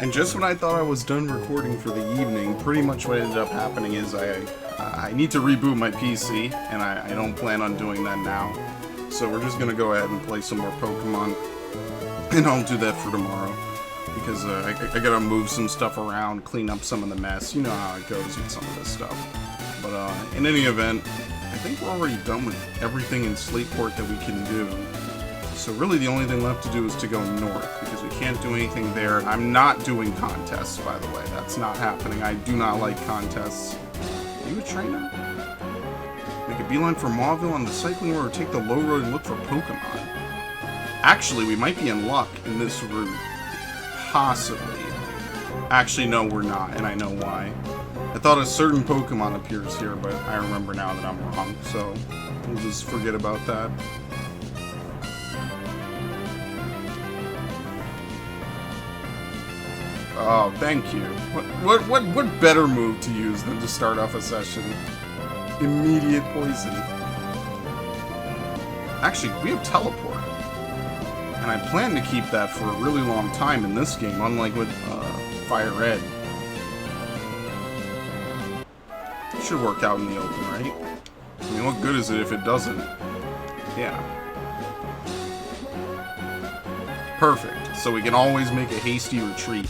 And just when I thought I was done recording for the evening, pretty much what ended up happening is I need to reboot my PC, and I don't plan on doing that now. So we're just gonna go ahead and play some more Pokemon, and I'll do that for tomorrow. Because I gotta move some stuff around, clean up some of the mess. You know how it goes with some of this stuff. But in any event, I think we're already done with everything in Slateport that we can do. So really the only thing left to do is to go north, because we can't do anything there. I'm not doing contests, by the way. That's not happening. I do not like contests. Are you a trainer? Make a beeline for Mauville on the cycling road, or take the low road and look for Pokemon. Actually, we might be in luck in this route. Possibly. Actually, no, we're not, and I know why. I thought a certain Pokemon appears here, but I remember now that I'm wrong, so we'll just forget about that. Oh, thank you. What better move to use than to start off a session? Immediate poison. Actually, we have Teleport. And I plan to keep that for a really long time in this game, unlike with Fire Red. It should work out in the open, right? I mean, what good is it if it doesn't? Yeah. Perfect. So we can always make a hasty retreat.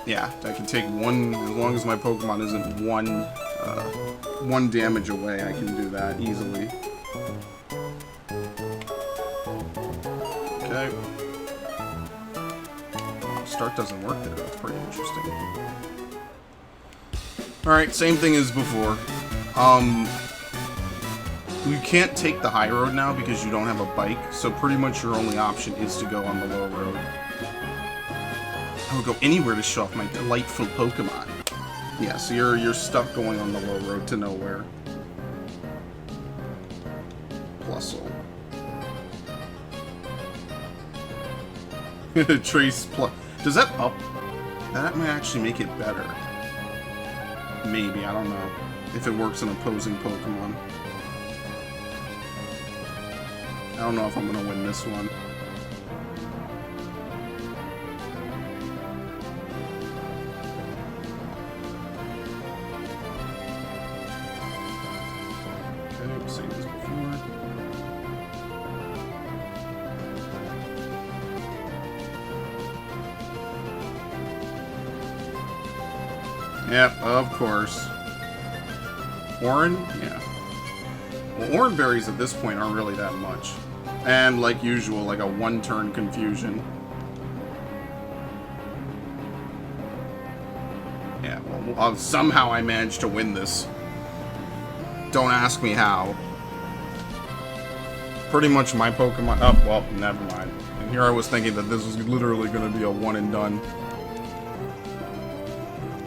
Yeah, I can take one, as long as my Pokemon isn't one damage away, I can do that easily. Okay. Start doesn't work there, that's pretty interesting. Alright, same thing as before. You can't take the high road now because you don't have a bike, so pretty much your only option is to go on the low road. I would go anywhere to show off my delightful Pokemon. Yeah, so you're stuck going on the low road to nowhere. Plusle. Trace plus. Does that up? That might actually make it better. Maybe, I don't know. If it works in opposing Pokemon. I don't know if I'm gonna win this one. Okay, same as before. Yep, of course. Oran? Yeah. Well, Oran berries at this point aren't really that much. And, like usual, like a one-turn confusion. Yeah, well, somehow I managed to win this. Don't ask me how. Pretty much my Pokemon... Oh, well, never mind. And here I was thinking that this was literally going to be a one and done.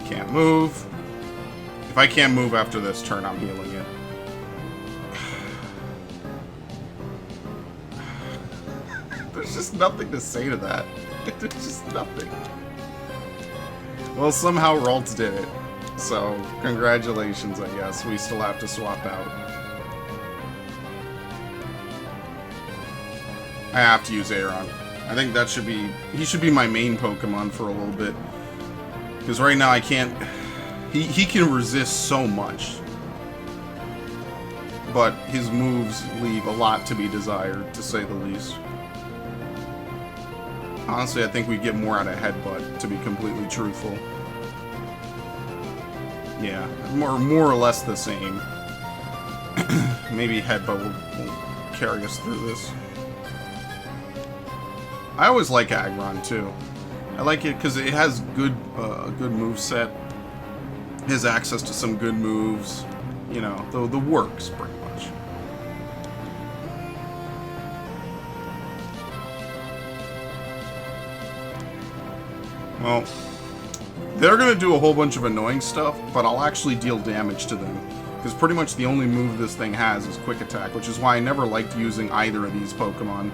Can't move. If I can't move after this turn, I'm healing it. There's just nothing to say to that. There's just nothing. Well, somehow Ralts did it. So, congratulations, I guess. We still have to swap out. I have to use Aeron. I think that should be... He should be my main Pokemon for a little bit. Because right now I can't... He can resist so much. But his moves leave a lot to be desired, to say the least. Honestly, I think we get more out of Headbutt, to be completely truthful. Yeah, more or less the same. Maybe Headbutt will carry us through this. I always like Aggron, too. I like it because it has good moveset. It has access to some good moves. You know, the works, pretty much. Well, they're going to do a whole bunch of annoying stuff, but I'll actually deal damage to them. Because pretty much the only move this thing has is Quick Attack, which is why I never liked using either of these Pokemon.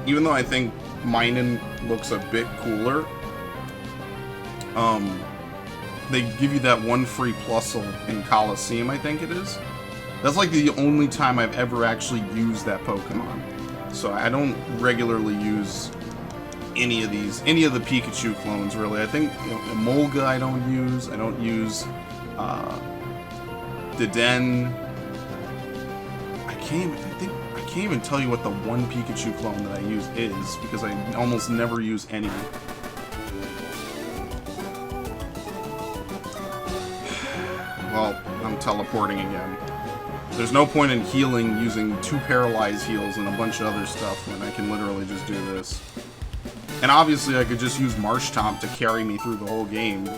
Even though I think Minun looks a bit cooler, they give you that one free Plusle in Coliseum, I think it is. That's like the only time I've ever actually used that Pokemon. So I don't regularly use any of the Pikachu clones, really. I think, you know, Emolga I don't use. I don't use Deden. I can't even tell you what the one Pikachu clone that I use is, because I almost never use any. Well, I'm teleporting again. There's no point in healing using 2 paralyzed heals and a bunch of other stuff when I can literally just do this. And obviously I could just use Marshtomp to carry me through the whole game,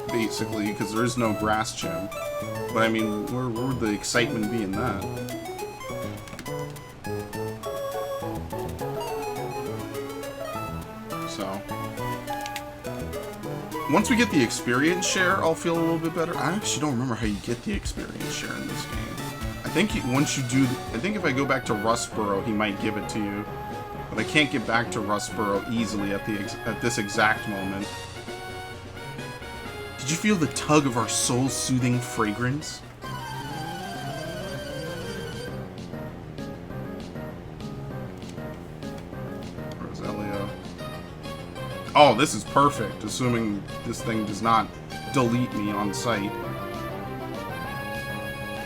basically, because there is no Grass Gem. But I mean, where would the excitement be in that? So, once we get the experience share, I'll feel a little bit better. I actually don't remember how you get the experience share in this game. I think once you do, I think if I go back to Rustboro, he might give it to you. But I can't get back to Rustboro easily at this exact moment. Did you feel the tug of our soul-soothing fragrance? Roselio. Oh, this is perfect, assuming this thing does not delete me on sight.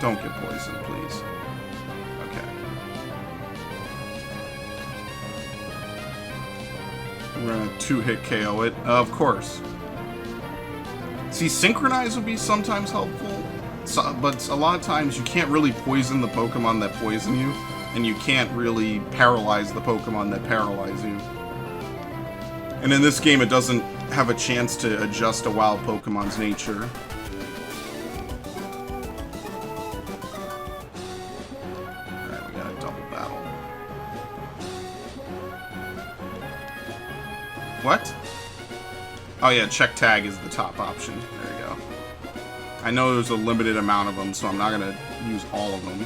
Don't get poisoned, please. Okay. We're gonna 2-hit KO it. Of course. See, Synchronize would be sometimes helpful, but a lot of times you can't really poison the Pokemon that poison you, and you can't really paralyze the Pokemon that paralyze you. And in this game, it doesn't have a chance to adjust a wild Pokemon's nature. What? Oh yeah, check tag is the top option. There you go. I know there's a limited amount of them, so I'm not gonna use all of them.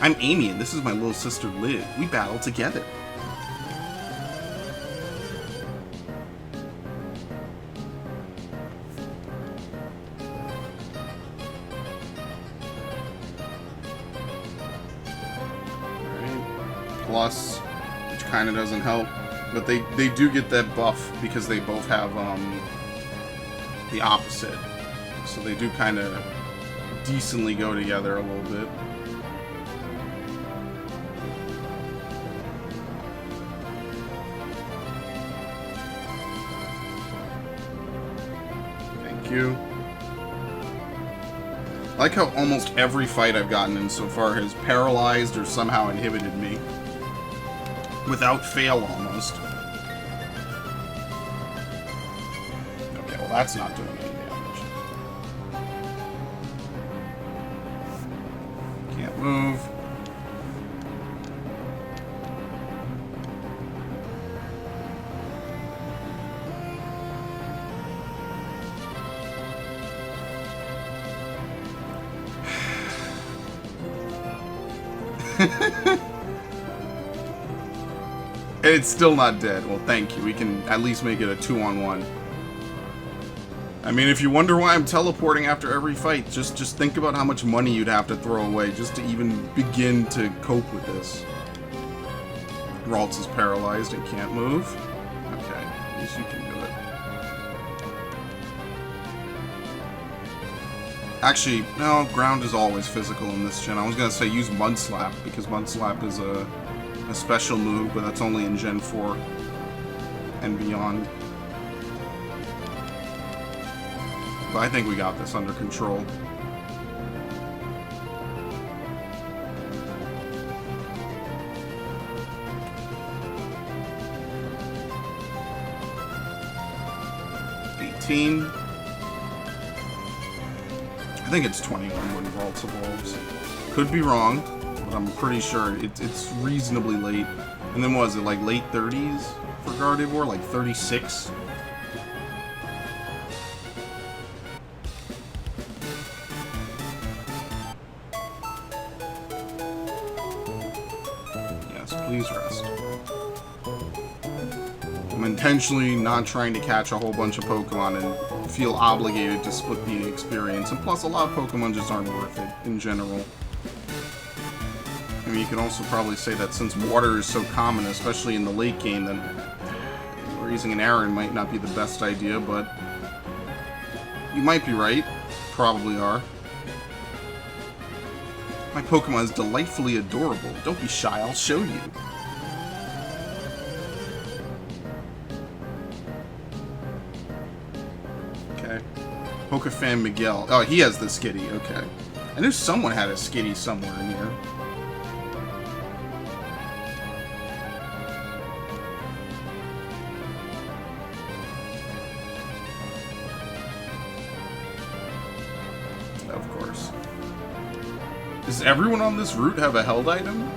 I'm Amy, and this is my little sister Liv. We battle together. Alright. Plus, which kinda doesn't help. But they do get that buff because they both have the opposite. So they do kind of decently go together a little bit. Thank you. I like how almost every fight I've gotten in so far has paralyzed or somehow inhibited me. Without fail, almost. Okay, well that's not doing any damage. Can't move. It's still not dead. Well, thank you. We can at least make it a 2-on-1. I mean, if you wonder why I'm teleporting after every fight, just think about how much money you'd have to throw away just to even begin to cope with this. Ralts is paralyzed and can't move. Okay, at least you can do it. Actually, no, ground is always physical in this gen. I was gonna say use Mud Slap, because Mud Slap is a special move, but that's only in Gen 4 and beyond. But I think we got this under control. I think it's 21 when Ralts evolves. Could be wrong, but I'm pretty sure it's reasonably late. And then what was it, like late 30s for Gardevoir? Like 36? Yes, please rest. I'm intentionally not trying to catch a whole bunch of Pokemon and feel obligated to split the experience. And plus, a lot of Pokemon just aren't worth it in general. mean, you can also probably say that since water is so common, especially in the late game, then raising an Aron might not be the best idea, but you might be right. Probably are. My Pokemon is delightfully adorable. Don't be shy, I'll show you. Okay. Pokefan Miguel. Oh, he has the Skitty, okay. I knew someone had a Skitty somewhere in here. Of course. Does everyone on this route have a held item?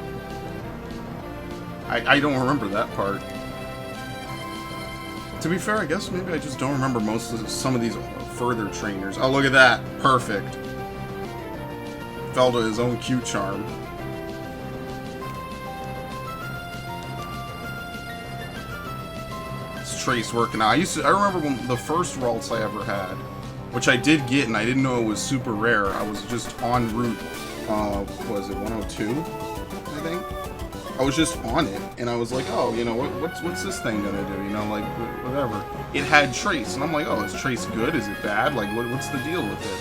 I don't remember that part. To be fair, I guess maybe I just don't remember some of these further trainers. Oh, look at that. Perfect. Fell to his own cute charm. It's Trace working out. I remember when the first Ralts I ever had, which I did get, and I didn't know it was super rare. I was just en route, was it 102, I think? I was just on it, and I was like, oh, you know, what's this thing gonna do? You know, like, whatever. It had Trace, and I'm like, oh, is Trace good? Is it bad? Like, what's the deal with it?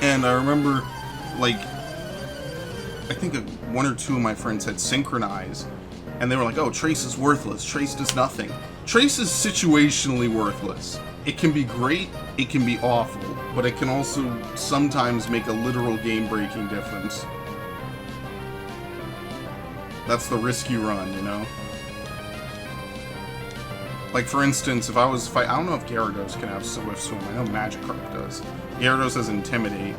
And I remember, like, I think one or two of my friends had Synchronize, and they were like, oh, Trace is worthless. Trace does nothing. Trace is situationally worthless. It can be great, it can be awful, but it can also sometimes make a literal game-breaking difference. That's the risk you run, you know? Like, for instance, if I was I don't know if Gyarados can have Swift Swim. I know Magikarp does. Gyarados has Intimidate.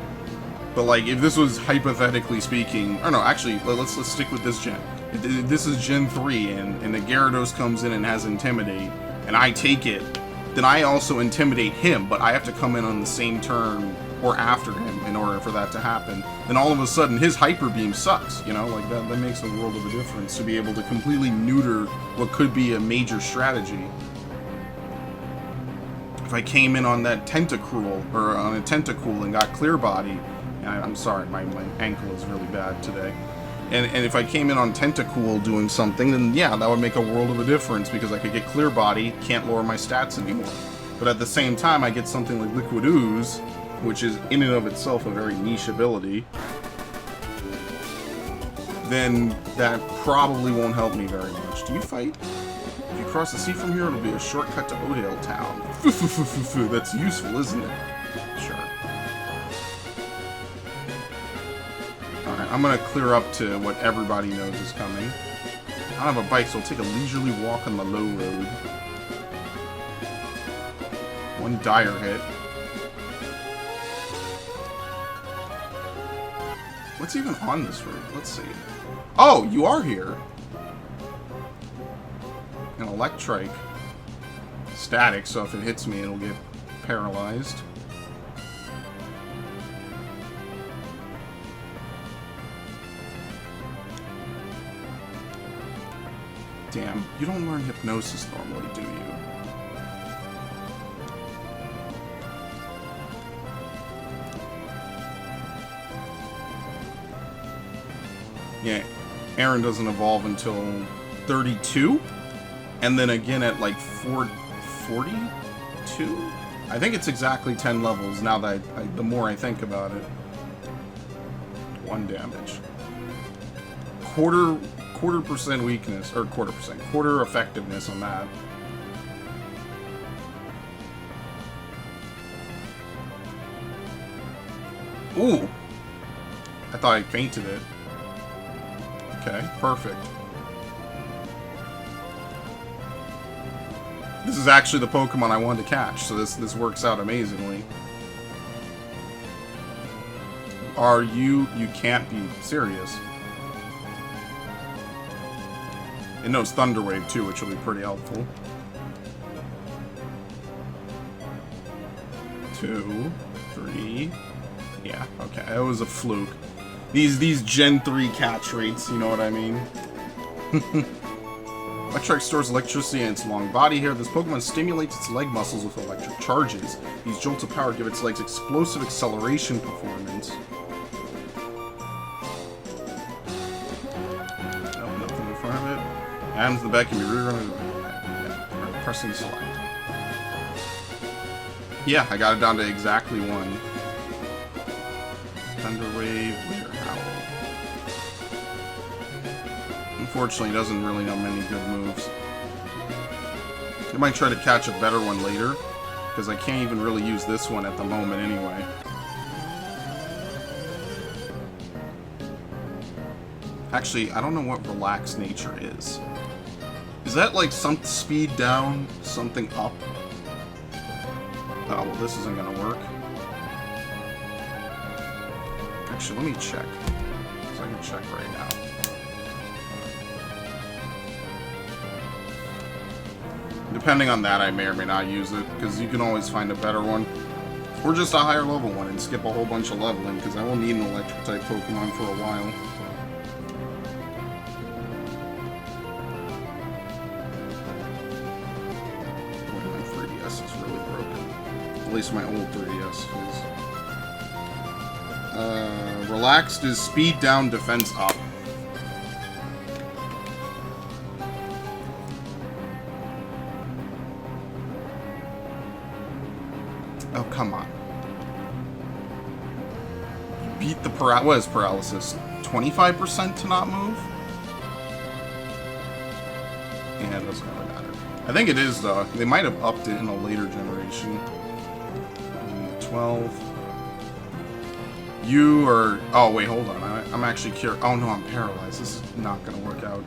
But, like, if this was hypothetically speaking... Or no, actually, let's stick with this gen. If this is Gen 3, and the Gyarados comes in and has Intimidate, and I take it, then I also intimidate him, but I have to come in on the same turn or after him in order for that to happen. Then all of a sudden, his Hyper Beam sucks, you know? Like, that makes a world of a difference to be able to completely neuter what could be a major strategy. If I came in on that Tentacruel, or on a Tentacool and got Clear Body, and I'm sorry, my ankle is really bad today. And if I came in on Tentacool doing something, then yeah, that would make a world of a difference, because I could get Clear Body, can't lower my stats anymore. But at the same time, I get something like Liquid Ooze, which is in and of itself a very niche ability, then that probably won't help me very much. Do you fight? If you cross the sea from here, it'll be a shortcut to Odale Town. That's useful, isn't it? Sure. Alright, I'm gonna clear up to what everybody knows is coming. I don't have a bike, so I'll take a leisurely walk on the low road. One dire hit. What's even on this route? Let's see. Oh, you are here. An Electrike. Static, so if it hits me, it'll get paralyzed. Damn, you don't learn Hypnosis normally, do you? Yeah, Aron doesn't evolve until 32, and then again at like 42? I think it's exactly 10 levels now that the more I think about it. 1 damage. Quarter percent weakness, or quarter effectiveness on that. Ooh! I thought I fainted it. Okay, perfect. This is actually the Pokemon I wanted to catch, so this works out amazingly. You can't be serious. It knows Thunder Wave too, which will be pretty helpful. 2, 3. Yeah, okay, it was a fluke. These Gen 3 catch rates, you know what I mean? Electrike stores electricity in its long body hair. This Pokemon stimulates its leg muscles with electric charges. These jolts of power give its legs explosive acceleration performance. Items in the back can be rerun. Pressing select. Yeah, I got it down to exactly 1. Thunderwave, Winter Howl. Unfortunately, he doesn't really know many good moves. I might try to catch a better one later, because I can't even really use this one at the moment anyway. Actually, I don't know what Relaxed Nature is. Is that like some speed down, something up? Oh, well, this isn't gonna work. Actually, let me check. So I can check right now. Depending on that, I may or may not use it, because you can always find a better one. Or just a higher level one and skip a whole bunch of leveling, because I will need an electric type Pokemon for a while. My 3DS is really broken. At least my old 3DS is. Relaxed is speed down, defense up. Oh, come on. You beat the what is paralysis? 25% to not move? Yeah, it doesn't really matter. I think it is, though. They might have upped it in a later generation. 12. You are... Oh, wait, hold on. I'm actually curious. Oh, no, I'm paralyzed. This is not going to work out.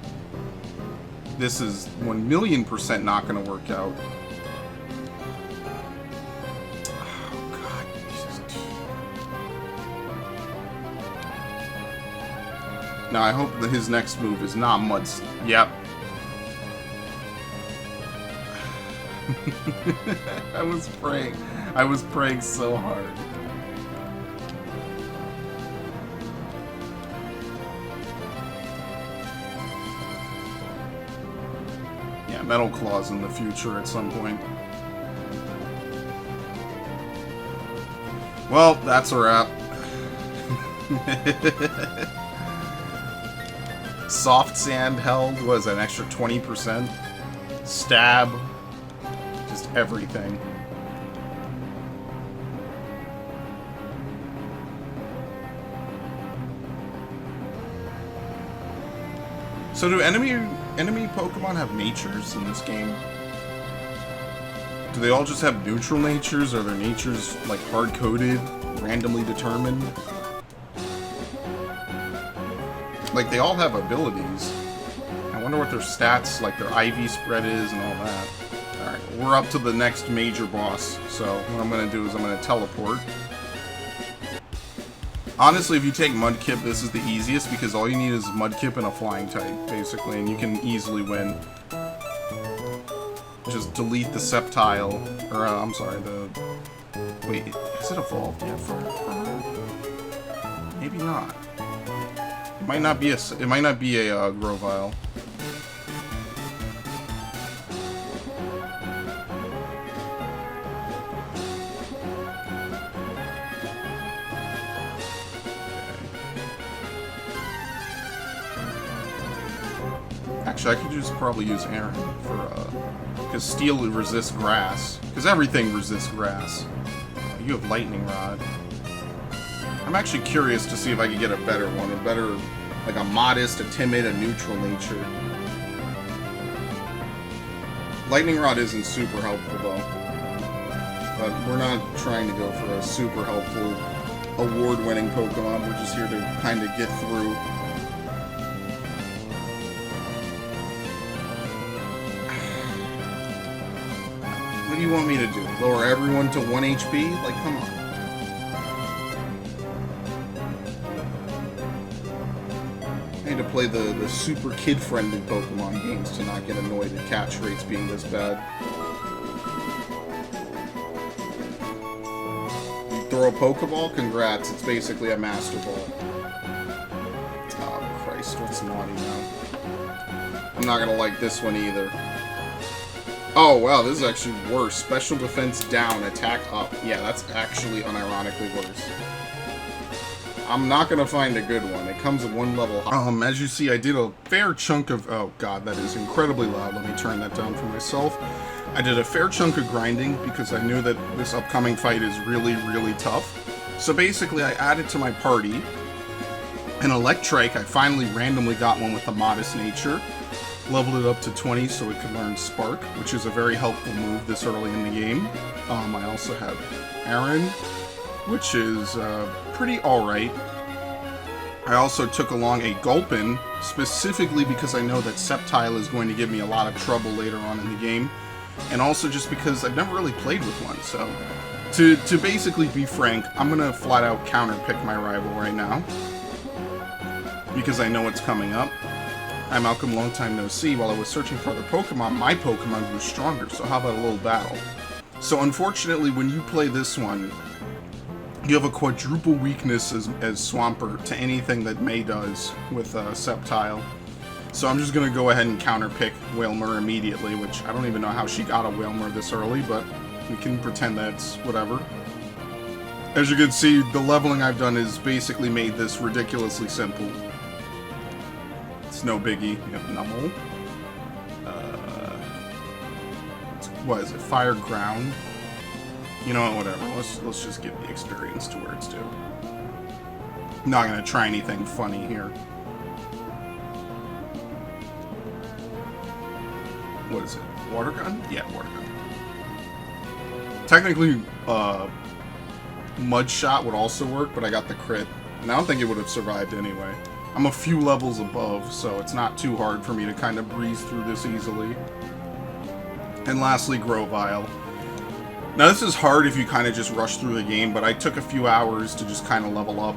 This is 1,000,000% not going to work out. Now, I hope that his next move is not Mud... Yep. I was praying. I was praying so hard. Yeah, Metal Claws in the future at some point. Well, that's a wrap. Soft Sand held was an extra 20%. Stab. Just everything. So do enemy Pokemon have natures in this game? Do they all just have neutral natures? Or are their natures like hard-coded, randomly determined? Like, they all have abilities. I wonder what their stats, like their IV spread is and all that. Alright, we're up to the next major boss. So, what I'm going to do is I'm going to teleport. Honestly, if you take Mudkip, this is the easiest, because all you need is Mudkip and a flying type, basically, and you can easily win. Just delete the Sceptile, or, I'm sorry, the... Wait, has it evolved yet for her? Maybe not. It might not be a Grovyle. Actually, I could just probably use Aaron for, because Steel resists grass. Because everything resists grass. You have Lightning Rod. I'm actually curious to see if I can get a better one. A better, like a modest, a timid, a neutral nature. Lightning Rod isn't super helpful, though. But we're not trying to go for a super helpful, award-winning Pokemon. We're just here to kind of get through. What do you want me to do? Lower everyone to 1 HP? Like, come on. I need to play the super kid-friendly Pokemon games to not get annoyed at catch rates being this bad. You throw a Pokeball? Congrats, it's basically a Master Ball. Oh, Christ, what's naughty now? I'm not gonna like this one either. Oh, wow, this is actually worse. Special defense down, attack up. Yeah, that's actually unironically worse. I'm not gonna find a good one. It comes at one level. As you see, I did a fair chunk of... Oh god, that is incredibly loud. Let me turn that down for myself. I did a fair chunk of grinding because I knew that this upcoming fight is really, really tough. So basically, I added to my party an Electrike. I finally randomly got one with a Modest Nature. Leveled it up to 20 so it could learn Spark, which is a very helpful move this early in the game. I also have Aaron, which is pretty alright. I also took along a Gulpin, specifically because I know that Sceptile is going to give me a lot of trouble later on in the game. And also just because I've never really played with one, so... To basically be frank, I'm going to flat out counter-pick my rival right now. Because I know what's coming up. Hi Malcolm, long time no see. While I was searching for other Pokemon, my Pokemon grew stronger, so how about a little battle? So unfortunately, when you play this one, you have a quadruple weakness as Swampert to anything that May does with Sceptile. So I'm just going to go ahead and counter-pick Wailmer immediately, which I don't even know how she got a Wailmer this early, but we can pretend that's whatever. As you can see, the leveling I've done has basically made this ridiculously simple. It's no biggie. You have Numel. What is it? Fire Ground. You know what, whatever. Let's just give the experience to where it's due. I'm not gonna try anything funny here. What is it? Water Gun? Yeah, Water Gun. Technically, Mud Shot would also work, but I got the crit. And I don't think it would have survived anyway. I'm a few levels above, so it's not too hard for me to kind of breeze through this easily. And lastly, Grovyle. Now this is hard if you kind of just rush through the game, but I took a few hours to just kind of level up.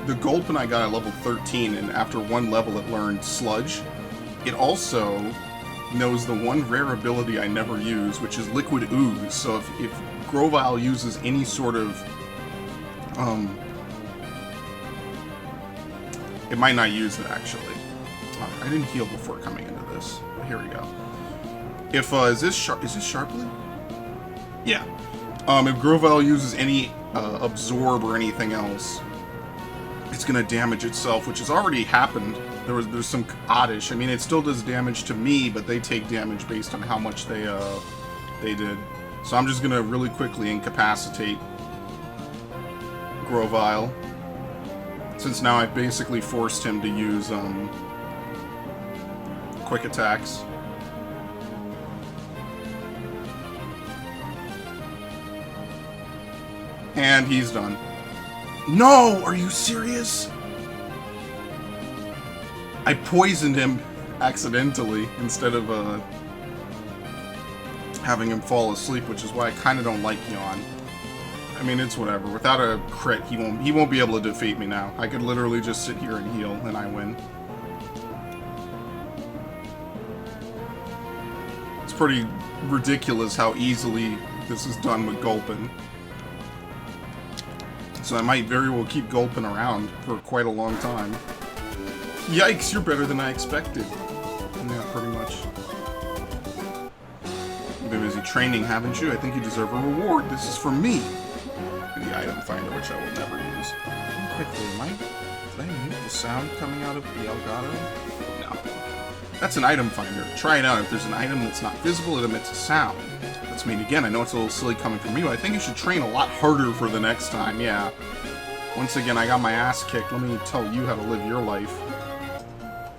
The Gulpin I got at level 13, and after one level it learned Sludge. It also knows the one rare ability I never use, which is Liquid Ooze. So if Grovyle uses any sort of... it might not use it, actually. I didn't heal before coming into this, but here we go. If, is this Sharply? Yeah. If Grovyle uses any Absorb or anything else, it's gonna damage itself, which has already happened. There's some oddish. I mean, it still does damage to me, but they take damage based on how much they did. So I'm just gonna really quickly incapacitate Grovyle, since now I've basically forced him to use quick attacks. And he's done. No! Are you serious? I poisoned him accidentally instead of having him fall asleep, which is why I kind of don't like Yawn. I mean, it's whatever. Without a crit, he won't be able to defeat me now. I could literally just sit here and heal, and I win. It's pretty ridiculous how easily this is done with Gulpin. So I might very well keep Gulpin around for quite a long time. Yikes, you're better than I expected. Yeah, pretty much. You've been busy training, haven't you? I think you deserve a reward. This is from me. The item finder, which I will never use. Quickly, did I mute the sound coming out of the Elgato? No. That's an item finder. Try it out. If there's an item that's not visible, it emits a sound. Let's meet again. I know it's a little silly coming from you, but I think you should train a lot harder for the next time, yeah. Once again, I got my ass kicked. Let me tell you how to live your life.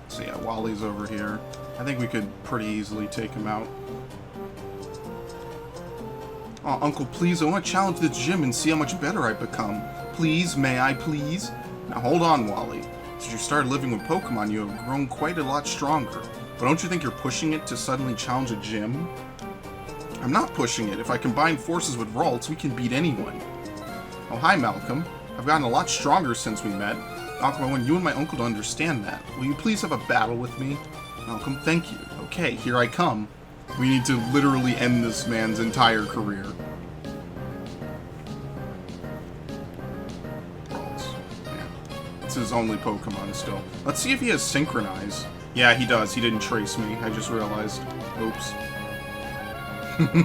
So yeah, Wally's over here. I think we could pretty easily take him out. Oh, Uncle, please, I want to challenge the gym and see how much better I've become. Please, may I please? Now hold on, Wally. Since you started living with Pokemon, you have grown quite a lot stronger. But don't you think you're pushing it to suddenly challenge a gym? I'm not pushing it. If I combine forces with Ralts, we can beat anyone. Oh, hi, Malcolm. I've gotten a lot stronger since we met. Malcolm, I want you and my uncle to understand that. Will you please have a battle with me? Malcolm, thank you. Okay, here I come. We need to literally end this man's entire career. Ralts. Yeah. It's his only Pokemon still. Let's see if he has Synchronize. Yeah, he does. He didn't trace me. I just realized. Oops.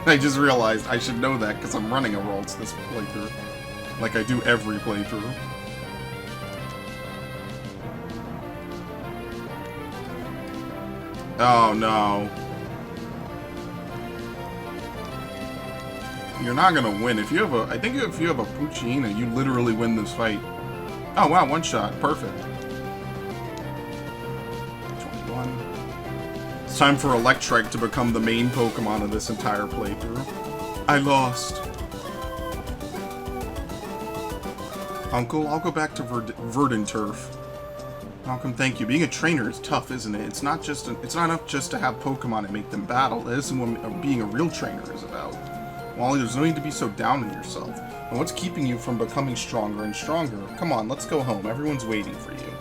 I just realized I should know that because I'm running a Ralts this playthrough. Like I do every playthrough. Oh, no. You're not gonna win. If you have a... I think if you have a Poochyena, you literally win this fight. Oh, wow, one shot. Perfect. 21. It's time for Electrike to become the main Pokemon of this entire playthrough. I lost. Uncle, I'll go back to Verdanturf. Malcolm, thank you. Being a trainer is tough, isn't it? It's not enough just to have Pokemon and make them battle. That isn't what being a real trainer is about. Wally, there's no need to be so down on yourself. And what's keeping you from becoming stronger and stronger? Come on, let's go home. Everyone's waiting for you.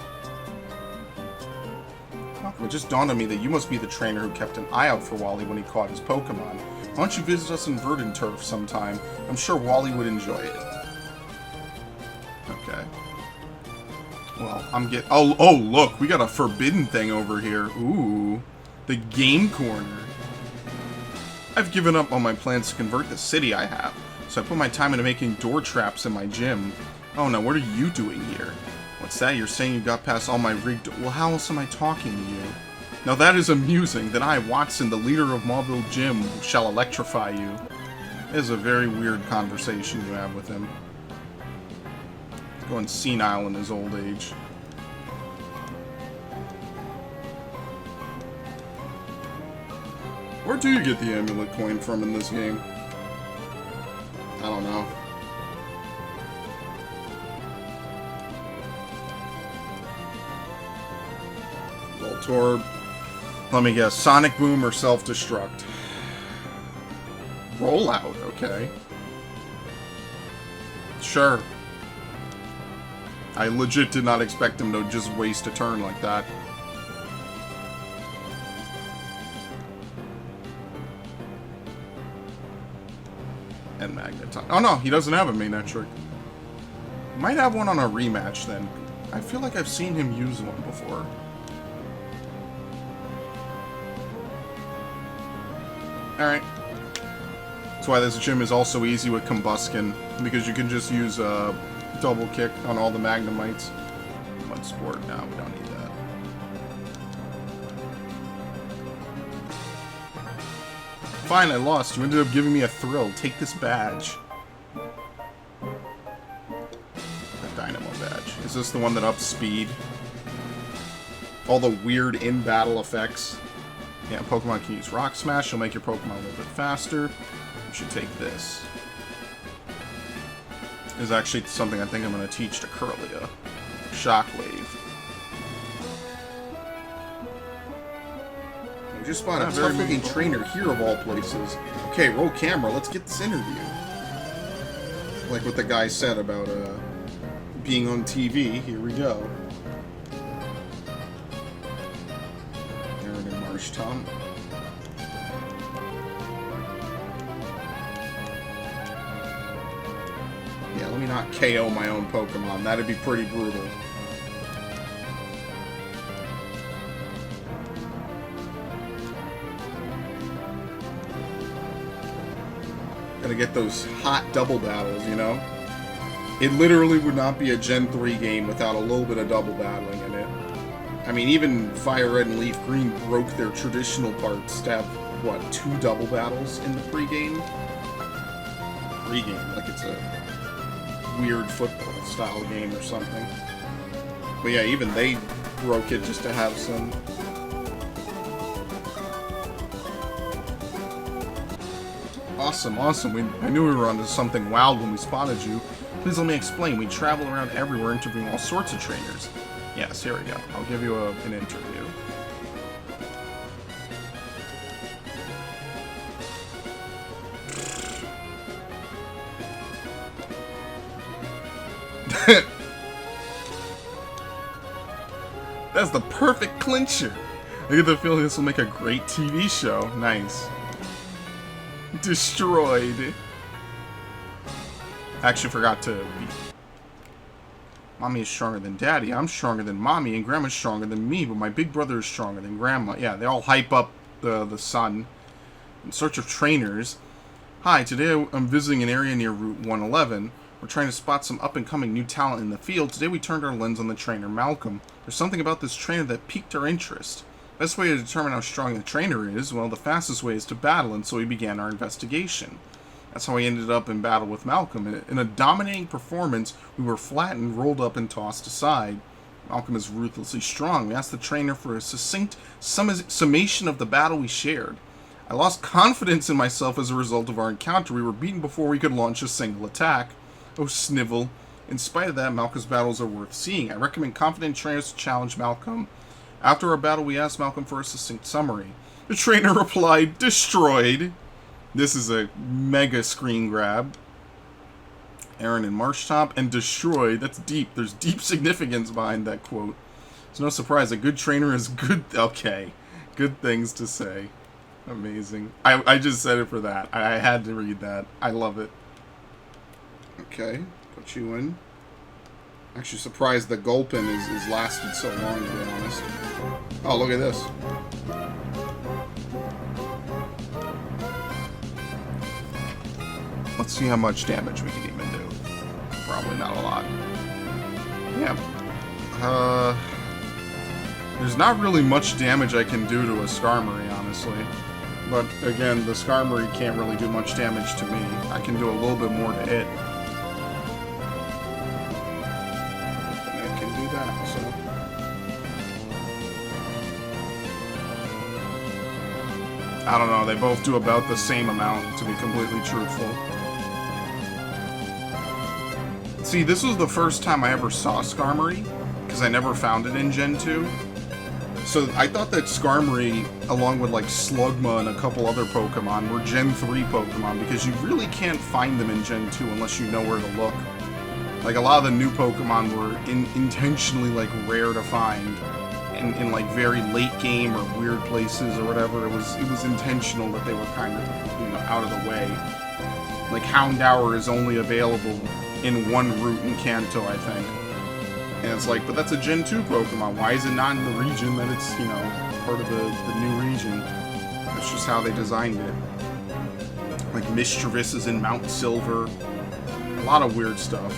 Malcolm, it just dawned on me that you must be the trainer who kept an eye out for Wally when he caught his Pokemon. Why don't you visit us in Verdanturf sometime? I'm sure Wally would enjoy it. Okay. Well, oh, look, we got a forbidden thing over here. Ooh, the game corner. I've given up on my plans to convert the city I have, so I put my time into making door traps in my gym. Oh no, what are you doing here? What's that? You're saying you got past all my rigged... Well, how else am I talking to you? Now that is amusing, that I, Watson, the leader of Mauville Gym, shall electrify you. It is a very weird conversation you have with him. Going senile in his old age. Where do you get the amulet coin from in this game? I don't know. Voltorb. Let me guess. Sonic Boom or Self-Destruct? Rollout, okay. Sure. I legit did not expect him to just waste a turn like that. And Magneton. Oh no, he doesn't have a Manectric. Might have one on a rematch then. I feel like I've seen him use one before. Alright. That's why this gym is also easy with Combuskin, because you can just use double kick on all the Magnemites. Mud Sport, no, we don't need that. Fine, I lost. You ended up giving me a thrill. Take this badge. A Dynamo badge. Is this the one that ups speed? All the weird in-battle effects. Yeah, Pokemon can use Rock Smash. It'll make your Pokemon a little bit faster. You should take this. This is actually something I think I'm going to teach to Kirlia. Shockwave. We just spotted a tough-looking trainer here of all places. Okay, roll camera. Let's get this interview. Like what the guy said about being on TV. Here we go. Aaron and Marsh Tom. Yeah, let me not KO my own Pokemon. That'd be pretty brutal. Gotta get those hot double battles, you know? It literally would not be a Gen 3 game without a little bit of double battling in it. I mean, even Fire Red and Leaf Green broke their traditional parts to have, what, 2 double battles in the pregame? Pregame, like it's a weird football style game or something. But yeah, even they broke it just to have some. Awesome, awesome. I knew we were onto something wild when we spotted you. Please let me explain. We travel around everywhere interviewing all sorts of trainers. Yes, here we go. I'll give you an interview. That's the perfect clincher. I get the feeling this will make a great TV show. Nice. Destroyed. Actually forgot to beat. Mommy is stronger than Daddy. I'm stronger than Mommy, and Grandma's stronger than me, but my big brother is stronger than Grandma. Yeah, they all hype up the son. In search of trainers. Hi, today I'm visiting an area near Route 111. We're trying to spot some up-and-coming new talent in the field. Today we turned our lens on the trainer, Malcolm. There's something about this trainer that piqued our interest. Best way to determine how strong the trainer is, well, the fastest way is to battle, and so we began our investigation. That's how I ended up in battle with Malcolm. In a dominating performance, we were flattened, rolled up, and tossed aside. Malcolm is ruthlessly strong. We asked the trainer for a succinct summation of the battle we shared. I lost confidence in myself as a result of our encounter. We were beaten before we could launch a single attack. Oh, Snivel. In spite of that, Malcolm's battles are worth seeing. I recommend confident trainers to challenge Malcolm. After our battle, we asked Malcolm for a succinct summary. The trainer replied, "Destroyed." This is a mega screen grab. Aaron and Marshtop, and destroyed. That's deep. There's deep significance behind that quote. It's no surprise. A good trainer is good. Okay. Good things to say. Amazing. I just said it for that. I had to read that. I love it. Okay. Put you in. Actually surprised the Gulpin is lasted so long, to be honest. Oh, look at this. Let's see how much damage we can even do. Probably not a lot. Yeah. There's not really much damage I can do to a Skarmory, honestly. But, again, the Skarmory can't really do much damage to me. I can do a little bit more to it. And I can do that, so... I don't know, they both do about the same amount, to be completely truthful. See, this was the first time I ever saw Skarmory, because I never found it in Gen 2. So I thought that Skarmory, along with like Slugma and a couple other Pokemon, were Gen 3 Pokemon, because you really can't find them in Gen 2 unless you know where to look. Like, a lot of the new Pokemon were intentionally like rare to find in like very late game or weird places or whatever. It was intentional that they were kind of, you know, out of the way. Like Houndour is only available in one route in Kanto, I think. And it's like, but that's a Gen 2 Pokemon. Why is it not in the region that it's, you know, part of the new region? That's just how they designed it. Like Mischievous is in Mount Silver. A lot of weird stuff.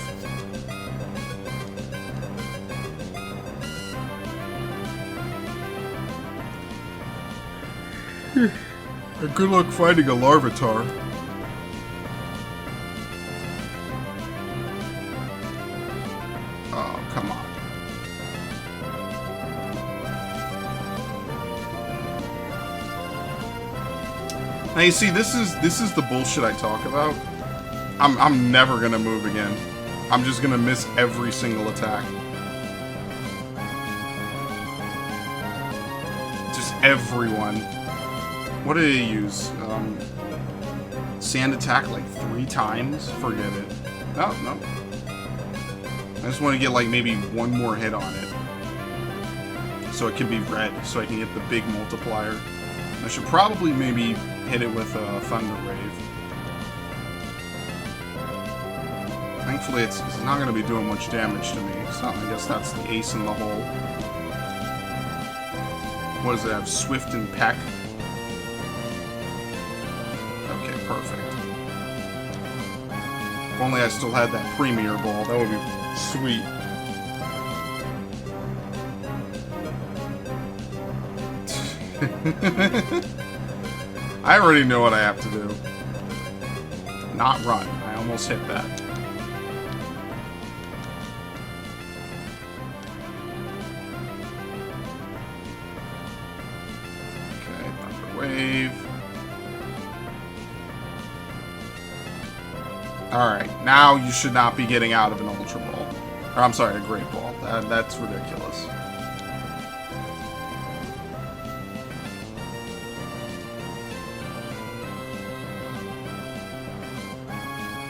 Good luck fighting a Larvitar. Oh, come on. Now you see, this is the bullshit I talk about. I'm never gonna move again. I'm just gonna miss every single attack. Just everyone. What did he use? Sand attack like 3 times? Forget it. No, no. I just want to get like maybe one more hit on it. So it can be red, so I can get the big multiplier. I should probably maybe hit it with a Thunder Wave. Thankfully it's not going to be doing much damage to me, so I guess that's the ace in the hole. What does it have? Swift and Peck? Okay, perfect. If only I still had that Premier Ball, that would be sweet. I already know what I have to do. Not run. I almost hit that. Okay, Thunder Wave. Alright, now you should not be getting out of an Ultra Ball. Or, I'm sorry, a Great Ball. That's ridiculous.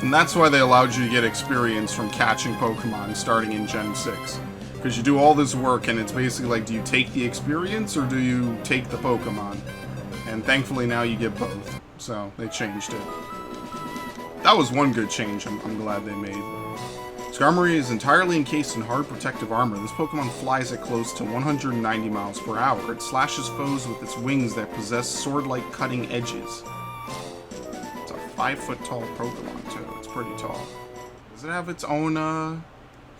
And that's why they allowed you to get experience from catching Pokemon starting in Gen 6. Because you do all this work and it's basically like, do you take the experience or do you take the Pokemon? And thankfully now you get both. So, they changed it. That was one good change I'm glad they made. Skarmory is entirely encased in hard protective armor. This Pokemon flies at close to 190 miles per hour. It slashes foes with its wings that possess sword-like cutting edges. It's a 5-foot-tall Pokemon, too. It's pretty tall. Does it have its own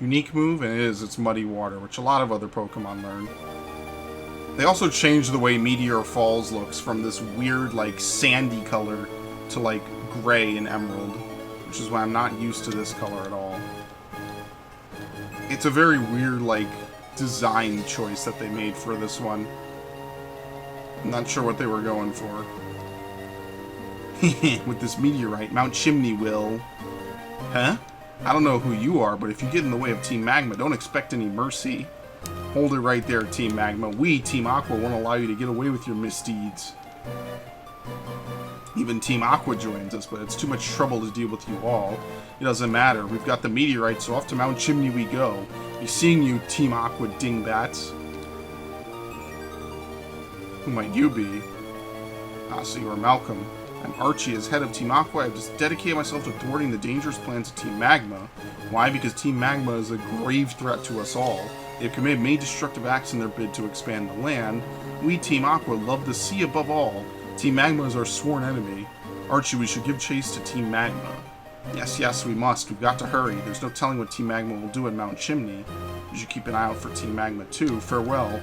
unique move? And it is. It's Muddy Water, which a lot of other Pokemon learn. They also changed the way Meteor Falls looks from this weird, like, sandy color to, like, gray and emerald, which is why I'm not used to this color at all. It's a very weird, like, design choice that they made for this one. I'm not sure what they were going for. With this meteorite, Mount Chimney will... Huh? I don't know who you are, but if you get in the way of Team Magma, don't expect any mercy. Hold it right there, Team Magma. We, Team Aqua, won't allow you to get away with your misdeeds. Even Team Aqua joins us, but it's too much trouble to deal with you all. It doesn't matter. We've got the meteorite, so off to Mount Chimney we go. Be seeing you, Team Aqua dingbats. Who might you be? Ah, so you are Malcolm. I'm Archie. As head of Team Aqua, I've just dedicated myself to thwarting the dangerous plans of Team Magma. Why? Because Team Magma is a grave threat to us all. They've committed many destructive acts in their bid to expand the land. We, Team Aqua, love the sea above all. Team Magma is our sworn enemy. Archie, we should give chase to Team Magma. Yes, yes, we must. We've got to hurry. There's no telling what Team Magma will do at Mount Chimney. You should keep an eye out for Team Magma, too. Farewell.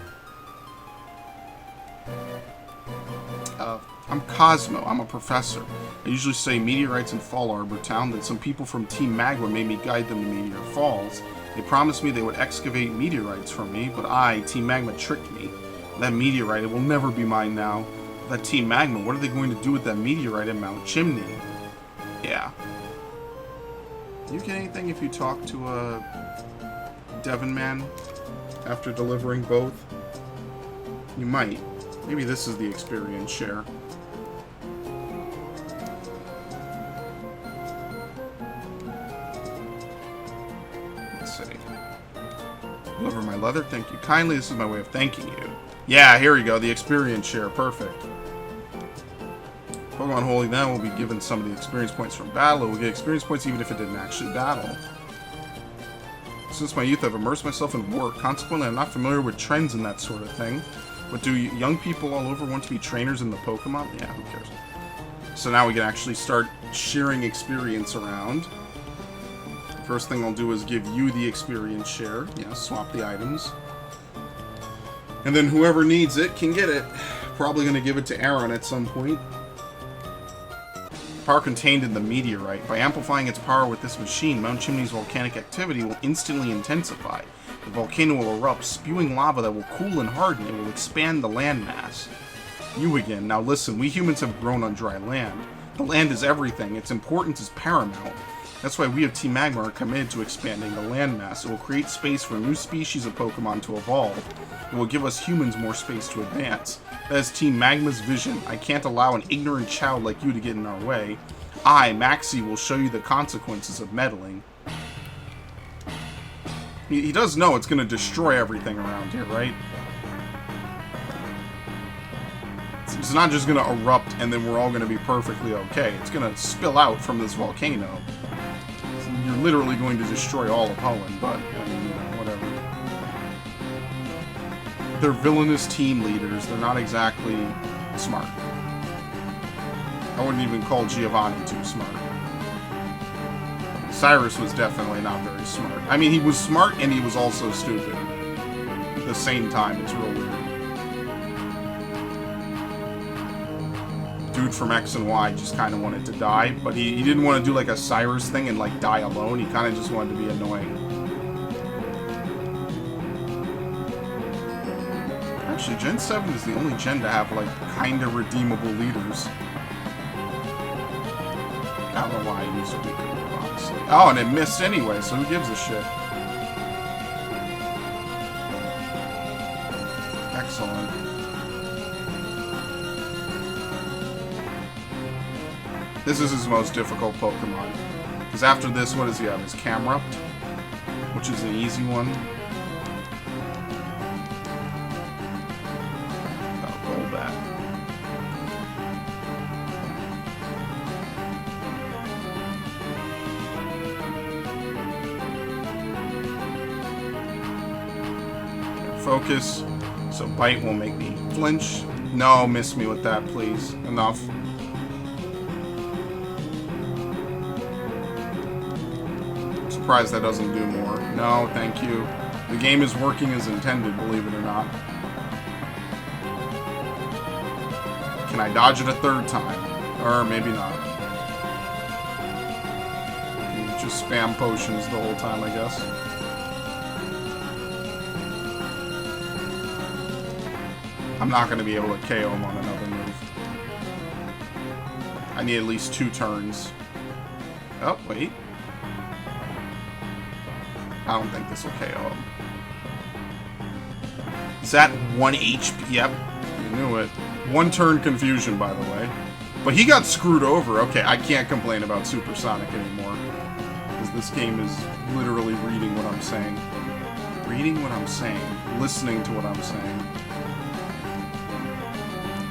I'm Cosmo. I'm a professor. I usually say meteorites in Fall Arbor Town. That some people from Team Magma made me guide them to Meteor Falls. They promised me they would excavate meteorites for me, but I, Team Magma, tricked me. That meteorite, it will never be mine now. That Team Magma, what are they going to do with that meteorite at Mount Chimney? Yeah. Do you get anything if you talk to a Devon man after delivering both? You might. Maybe this is the experience share. Let's see. Deliver my leather, thank you kindly. This is my way of thanking you. Yeah, here we go. The experience share. Perfect. Pokemon Holy now will be given some of the experience points from battle. It will get experience points even if it didn't actually battle. Since my youth, I've immersed myself in war. Consequently, I'm not familiar with trends and that sort of thing. But do young people all over want to be trainers in the Pokemon? Yeah, who cares? So now we can actually start sharing experience around. First thing I'll do is give you the experience share. Yeah, swap the items. And then whoever needs it can get it. Probably going to give it to Aaron at some point. Power contained in the meteorite. By amplifying its power with this machine, Mount Chimney's volcanic activity will instantly intensify. The volcano will erupt, spewing lava that will cool and harden. It will expand the landmass. You again. Now listen, we humans have grown on dry land. The land is everything. Its importance is paramount. That's why we of Team Magma are committed to expanding the landmass. It will create space for new species of Pokemon to evolve. It will give us humans more space to advance. That is Team Magma's vision. I can't allow an ignorant child like you to get in our way. I, Maxie, will show you the consequences of meddling. He does know it's going to destroy everything around here, right? It's not just going to erupt and then we're all going to be perfectly okay. It's going to spill out from this volcano. You're literally going to destroy all of Hoenn, but, I mean, you know, whatever. They're villainous team leaders. They're not exactly smart. I wouldn't even call Giovanni too smart. Cyrus was definitely not very smart. I mean, he was smart and he was also stupid. At the same time, it's real weird. Dude from X and Y just kind of wanted to die, but he didn't want to do like a Cyrus thing and like die alone. He kind of just wanted to be annoying. Actually, Gen 7 is the only gen to have like kind of redeemable leaders. I don't know why I used Riku, honestly. Oh, and it missed anyway, so who gives a shit? Excellent. This is his most difficult Pokemon. Because after this, what does he have? His Camerupt, which is an easy one. Oh, Golbat. Focus, so Bite won't make me flinch. No, miss me with that, please. Enough. Surprised that doesn't do more. No, thank you. The game is working as intended, believe it or not. Can I dodge it a third time? Or maybe not. Just spam potions the whole time, I guess. I'm not going to be able to KO him on another move. I need at least 2 turns. Oh, wait. I don't think this will KO him. Is that 1 HP? Yep. You knew it. 1 turn confusion, by the way. But he got screwed over. Okay, I can't complain about Supersonic anymore. Because this game is literally reading what I'm saying. Reading what I'm saying. Listening to what I'm saying.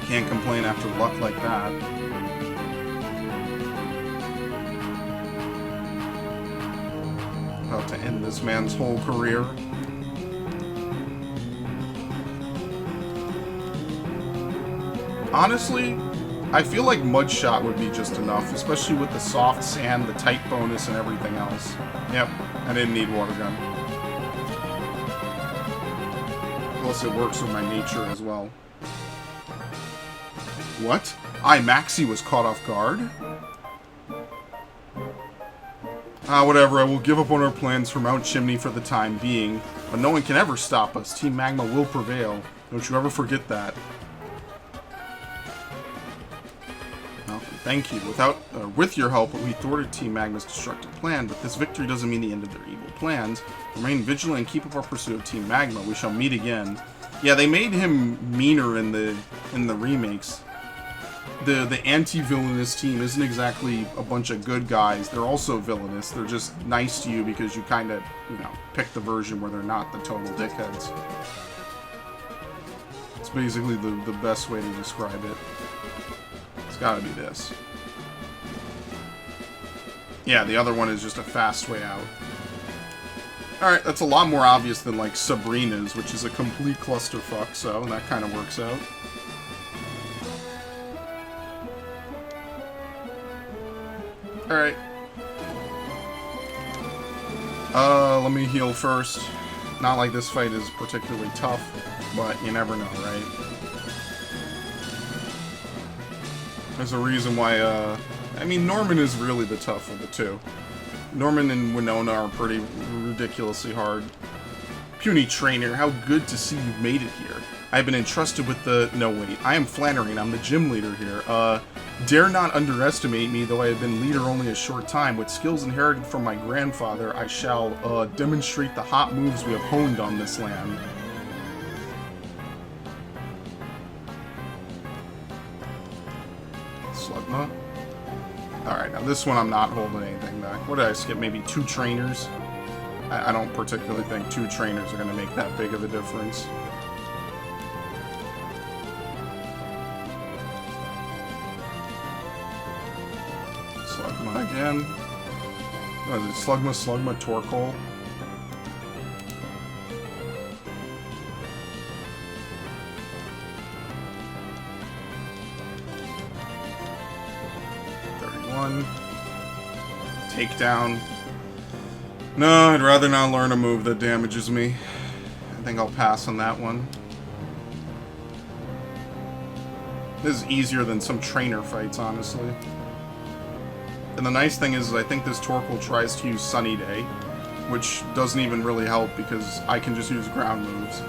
Can't complain after luck like that. About to end this man's whole career. Honestly, I feel like Mudshot would be just enough, especially with the soft sand, the type bonus, and everything else. Yep, I didn't need Water Gun. Plus it works with my nature as well. What? Maxie was caught off guard? Whatever, I will give up on our plans for Mount Chimney for the time being, but no one can ever stop us. Team Magma will prevail. Don't you ever forget that. Well, thank you. With your help, we thwarted Team Magma's destructive plan, but this victory doesn't mean the end of their evil plans. Remain vigilant and keep up our pursuit of Team Magma. We shall meet again. Yeah, they made him meaner in the remakes. The anti-villainous team isn't exactly a bunch of good guys. They're also villainous. They're just nice to you because you kind of, you know, pick the version where they're not the total dickheads. It's basically the best way to describe it. It's gotta be this. Yeah, the other one is just a fast way out. Alright, that's a lot more obvious than, like, Sabrina's, which is a complete clusterfuck, so that kind of works out. Alright. Let me heal first. Not like this fight is particularly tough, but you never know, right? There's a reason why, I mean, Norman is really the tough of the two. Norman and Winona are pretty ridiculously hard. Puny Trainer, how good to see you've made it here. I have been entrusted with the... No, wait. I am Flannery, and I'm the gym leader here. Dare not underestimate me, though I have been leader only a short time. With skills inherited from my grandfather, I shall, demonstrate the hot moves we have honed on this land. Slugma. Alright, now this one I'm not holding anything back. What did I skip? Maybe 2 trainers? I don't particularly think 2 trainers are going to make that big of a difference. Slugma again. What is it? Slugma, Torkoal. Takedown. No, I'd rather not learn a move that damages me. I think I'll pass on that one. This is easier than some trainer fights, honestly. And the nice thing is I think this Torkoal tries to use Sunny Day, which doesn't even really help because I can just use ground moves.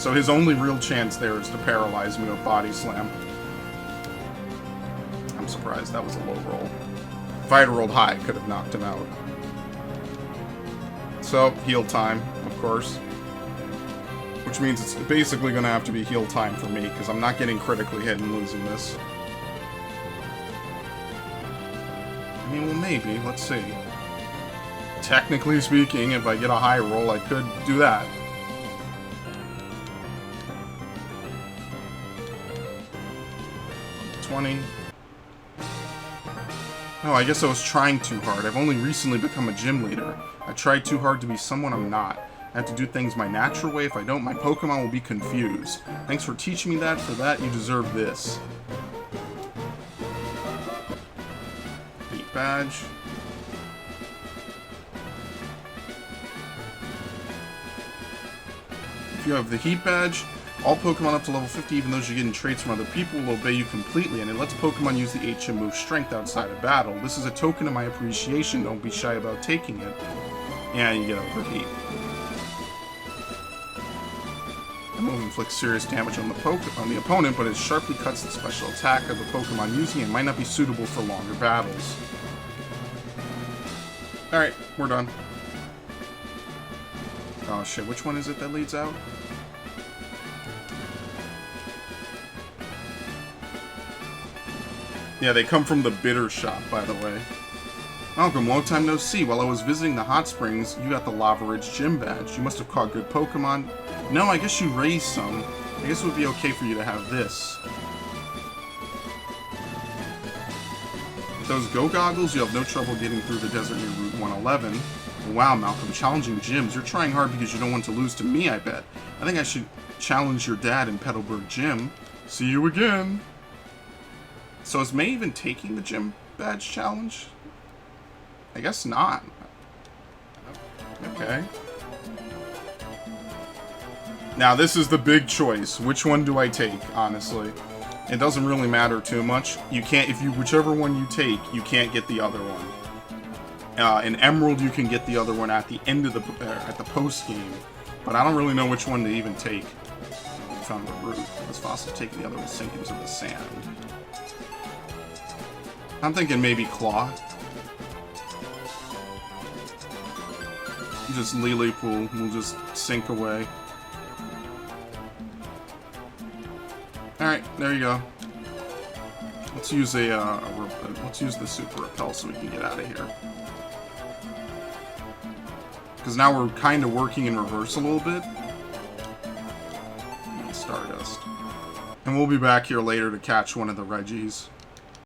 So his only real chance there is to paralyze me with Body Slam. I'm surprised that was a low roll. If I had rolled high, I could have knocked him out. So, heal time, of course. Which means it's basically going to have to be heal time for me, because I'm not getting critically hit and losing this. I mean, well, maybe. Let's see. Technically speaking, if I get a high roll, I could do that. $20. No, I guess I was trying too hard. I've only recently become a gym leader. I tried too hard to be someone I'm not. I have to do things my natural way. If I don't, my Pokemon will be confused. Thanks for teaching me that. For that, you deserve this. Heat badge. If you have the heat badge, All Pokemon up to level 50, even those you're getting traits from other people, will obey you completely, and it lets Pokemon use the HM move Strength outside of battle. This is a token of my appreciation. Don't be shy about taking it. Yeah, you get Overheat. The move inflicts serious damage on the opponent, but it sharply cuts the special attack of the Pokemon using it and might not be suitable for longer battles. Alright, we're done. Oh shit, which one is it that leads out? Yeah, they come from the Bitter Shop, by the way. Malcolm, long time no see. While I was visiting the hot springs, you got the Lava Ridge Gym badge. You must have caught good Pokemon. No, I guess you raised some. I guess it would be okay for you to have this. With those Go Goggles, you'll have no trouble getting through the desert near Route 111. Wow, Malcolm, challenging gyms. You're trying hard because you don't want to lose to me, I bet. I think I should challenge your dad in Petalburg Gym. See you again. So is May even taking the gym badge challenge? I guess not. Okay. Now this is the big choice. Which one do I take, honestly? It doesn't really matter too much. You can't, whichever one you take, you can't get the other one. In Emerald, you can get the other one at the end of at the post game. But I don't really know which one to even take. I found the route. It's possible to take the other one, sink into the sand. I'm thinking maybe Claw. Just Lillipool will just sink away. Alright, there you go. Let's use let's use the Super Repel so we can get out of here. Because now we're kind of working in reverse a little bit. And Stardust. And we'll be back here later to catch one of the Reggies.